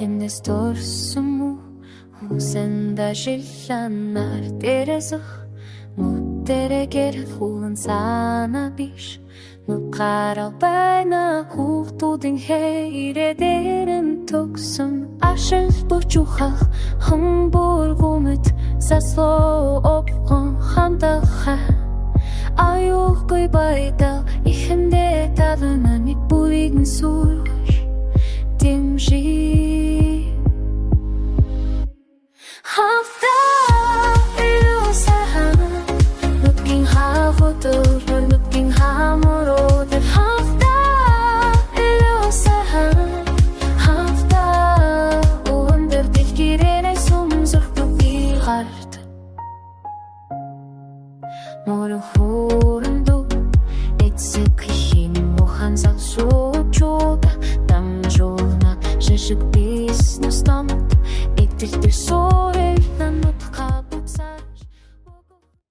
Энэс дурсан муу хүсэндэ шиланаар дээрээсэх мөтөрөгөр хулан санаа биш нугаараа байна хүүхдүүдийн хэрэг дээрэн төгсөн ашиг бочухах хамбур гумэт сасло опхон хамдаха аюугүй байда ихэндээ талана ми бүрийн сүрш дэмжи хафта илусахан looking hafotor looking hamoro the hafta illusahan hafta under tilkirene sumsur tuki hart moro horndo etsekhin mohan salsuchuta damjona shishik business tamt etilter sore